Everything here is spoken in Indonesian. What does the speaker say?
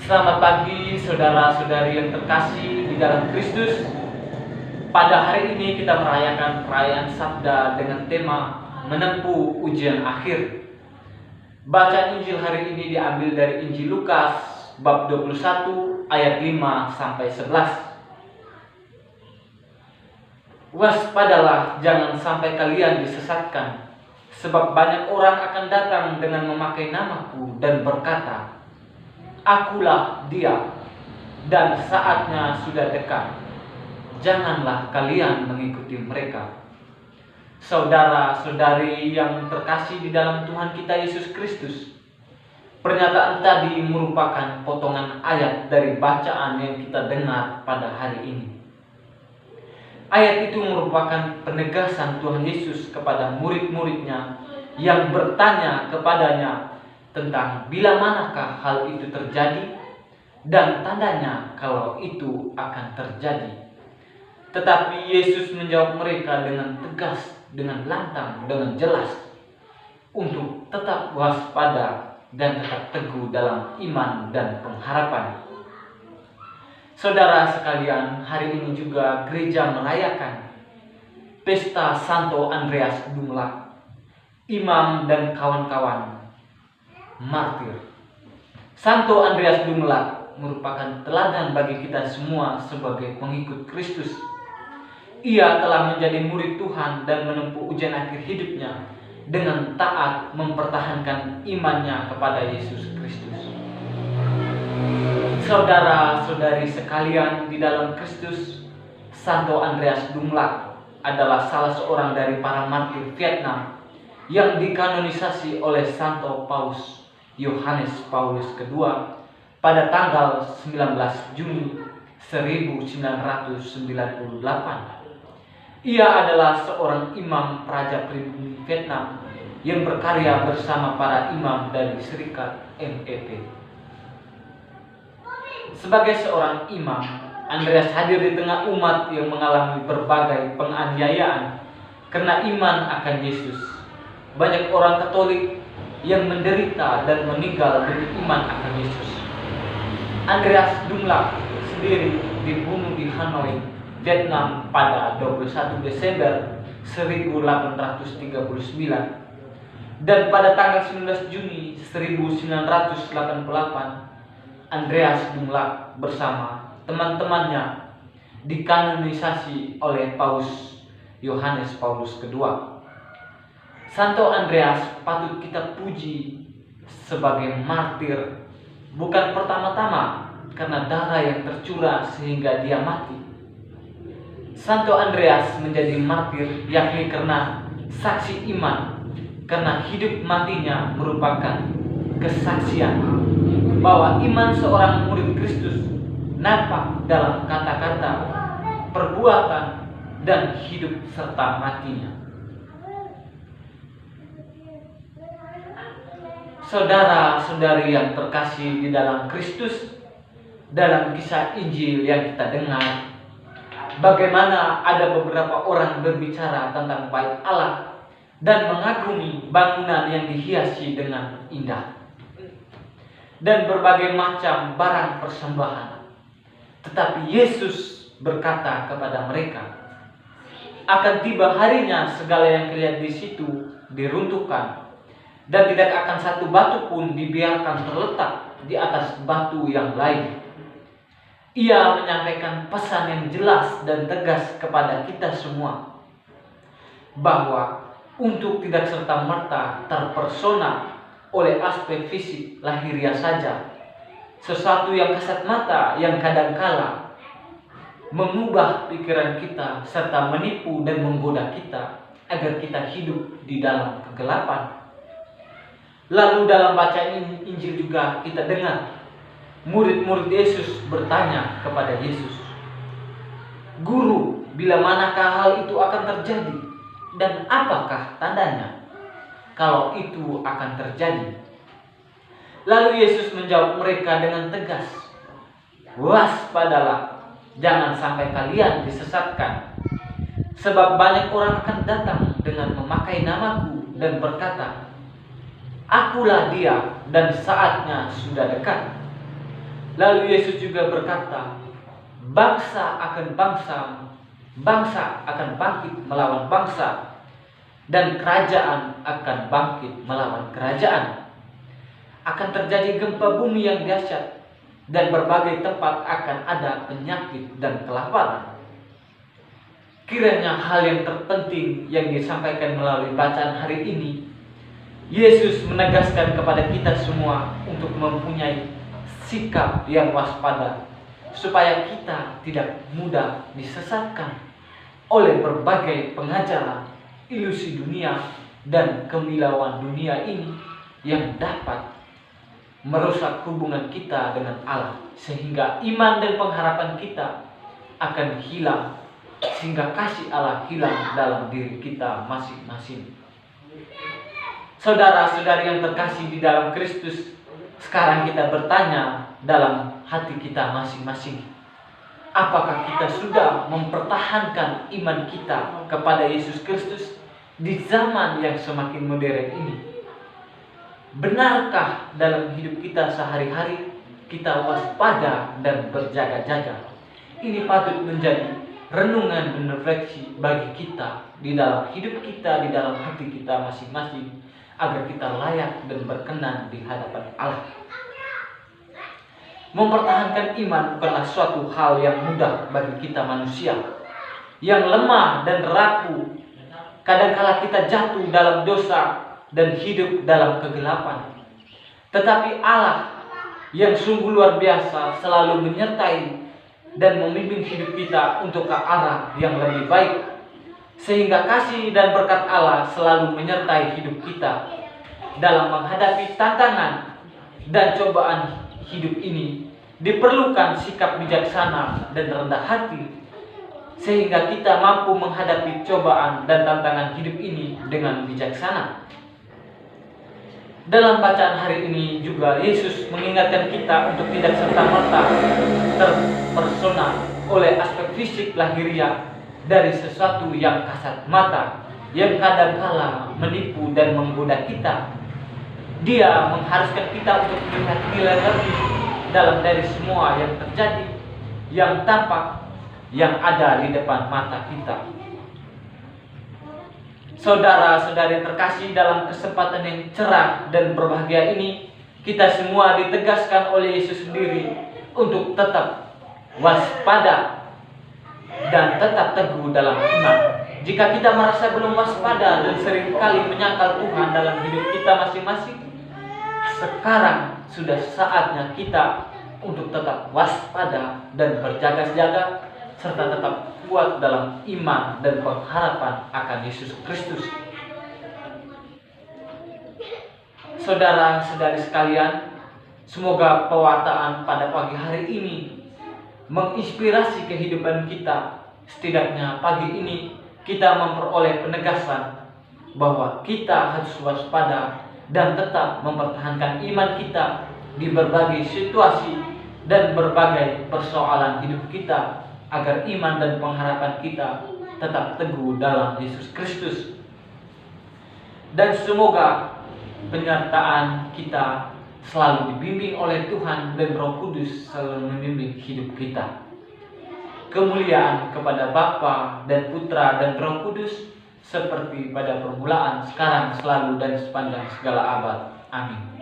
Selamat pagi saudara-saudari yang terkasih di dalam Kristus. Pada hari ini kita merayakan perayaan Sabda dengan tema menempuh ujian akhir. Bacaan Injil hari ini diambil dari Injil Lukas bab 21 ayat 5 sampai 11. Waspadalah, jangan sampai kalian disesatkan, sebab banyak orang akan datang dengan memakai namaku dan berkata, Akulah dia, dan saatnya sudah dekat. Janganlah kalian mengikuti mereka. Saudara-saudari yang terkasih di dalam Tuhan kita Yesus Kristus, pernyataan tadi merupakan potongan ayat dari bacaan yang kita dengar pada hari ini. Ayat itu merupakan penegasan Tuhan Yesus kepada murid-muridnya yang bertanya kepadanya tentang bila manakah hal itu terjadi dan tandanya kalau itu akan terjadi. Tetapi Yesus menjawab mereka dengan tegas, dengan lantang, dengan jelas untuk tetap waspada dan tetap teguh dalam iman dan pengharapan. Saudara sekalian, hari ini juga gereja merayakan pesta Santo Andreas Dumlak, imam dan kawan-kawan martir. Santo Andreas Dumlak merupakan teladan bagi kita semua sebagai pengikut Kristus. Ia telah menjadi murid Tuhan dan menempuh ujian akhir hidupnya dengan taat mempertahankan imannya kepada Yesus Kristus. Saudara-saudari sekalian di dalam Kristus, Santo Andreas Dumlak adalah salah seorang dari para martir Vietnam yang dikanonisasi oleh Santo Paus Yohanes Paulus II pada tanggal 19 Juni 1998. Ia adalah seorang imam praja pribumi Vietnam yang berkarya bersama para imam dari Serikat MEP. Sebagai seorang imam, Andreas hadir di tengah umat yang mengalami berbagai penganiayaan karena iman akan Yesus. Banyak orang Katolik yang menderita dan meninggal demi iman akan Yesus. Andreas Dumlak sendiri dibunuh di Hanoi, Vietnam pada 21 Desember 1839. Dan pada tanggal 19 Juni 1988, Andreas Dumlak bersama teman-temannya dikanonisasi oleh Paus Yohanes Paulus II. Santo Andreas patut kita puji sebagai martir, bukan pertama-tama karena darah yang tercurah sehingga dia mati. Santo Andreas menjadi martir yakni karena saksi iman, karena hidup matinya merupakan kesaksian bahwa iman seorang murid Kristus nampak dalam kata-kata, perbuatan, dan hidup serta matinya. Saudara-saudari yang terkasih di dalam Kristus, dalam kisah Injil yang kita dengar, bagaimana ada beberapa orang berbicara tentang bait Allah dan mengagumi bangunan yang dihiasi dengan indah dan berbagai macam barang persembahan. Tetapi Yesus berkata kepada mereka, akan tiba harinya segala yang kelihatan di situ diruntuhkan, dan tidak akan satu batu pun dibiarkan terletak di atas batu yang lain. Ia menyampaikan pesan yang jelas dan tegas kepada kita semua, bahwa untuk tidak serta-merta terpersona oleh aspek fisik lahiriah saja, sesuatu yang kasat mata yang kadangkala mengubah pikiran kita serta menipu dan menggoda kita agar kita hidup di dalam kegelapan. Lalu dalam bacaan Injil juga kita dengar murid-murid Yesus bertanya kepada Yesus, Guru, bila manakah hal itu akan terjadi? Dan apakah tandanya kalau itu akan terjadi? Lalu Yesus menjawab mereka dengan tegas, waspadalah, jangan sampai kalian disesatkan, sebab banyak orang akan datang dengan memakai namaku dan berkata, Akulah dia, dan saatnya sudah dekat. Lalu Yesus juga berkata, bangsa akan bangsa, bangsa akan bangkit melawan bangsa, dan kerajaan akan bangkit melawan kerajaan. Akan terjadi gempa bumi yang dahsyat, dan berbagai tempat akan ada penyakit dan kelaparan. Kiranya hal yang terpenting yang disampaikan melalui bacaan hari ini, Yesus menegaskan kepada kita semua untuk mempunyai sikap yang waspada, supaya kita tidak mudah disesatkan oleh berbagai pengajaran, ilusi dunia, dan kemilauan dunia ini yang dapat merusak hubungan kita dengan Allah, sehingga iman dan pengharapan kita akan hilang, sehingga kasih Allah hilang dalam diri kita masing-masing. Saudara-saudari yang terkasih di dalam Kristus, sekarang kita bertanya dalam hati kita masing-masing, apakah kita sudah mempertahankan iman kita kepada Yesus Kristus di zaman yang semakin modern ini? Benarkah dalam hidup kita sehari-hari kita waspada dan berjaga-jaga? Ini patut menjadi renungan dan refleksi bagi kita di dalam hidup kita, di dalam hati kita masing-masing, agar kita layak dan berkenan di hadapan Allah. Mempertahankan iman bukanlah suatu hal yang mudah bagi kita manusia yang lemah dan rapuh. Kadangkala kita jatuh dalam dosa dan hidup dalam kegelapan. Tetapi Allah yang sungguh luar biasa selalu menyertai dan membimbing hidup kita untuk ke arah yang lebih baik, sehingga kasih dan berkat Allah selalu menyertai hidup kita dalam menghadapi tantangan dan cobaan hidup ini. Diperlukan sikap bijaksana dan rendah hati, sehingga kita mampu menghadapi cobaan dan tantangan hidup ini dengan bijaksana. Dalam bacaan hari ini juga Yesus mengingatkan kita untuk tidak serta-merta terpersona oleh aspek fisik lahiriah dari sesuatu yang kasat mata, yang kadangkala menipu dan menggoda kita. Dia mengharuskan kita untuk melihat nilai lebih dalam dari semua yang terjadi, yang tampak, yang ada di depan mata kita. Saudara-saudari terkasih, dalam kesempatan yang cerah dan berbahagia ini, kita semua ditegaskan oleh Yesus sendiri untuk tetap waspada dan tetap teguh dalam iman. Jika kita merasa belum waspada dan seringkali menyangkal Tuhan dalam hidup kita masing-masing, sekarang sudah saatnya kita untuk tetap waspada dan berjaga-jaga, serta tetap kuat dalam iman dan pengharapan akan Yesus Kristus. Saudara-saudari sekalian, semoga pewartaan pada pagi hari ini menginspirasi kehidupan kita. Setidaknya pagi ini kita memperoleh penegasan bahwa kita harus waspada dan tetap mempertahankan iman kita di berbagai situasi dan berbagai persoalan hidup kita, agar iman dan pengharapan kita tetap teguh dalam Yesus Kristus. Dan semoga penyertaan kita selalu dibimbing oleh Tuhan, dan Roh Kudus selalu membimbing hidup kita. Kemuliaan kepada Bapa dan Putra dan Roh Kudus, seperti pada permulaan, sekarang, selalu, dan sepanjang segala abad. Amin.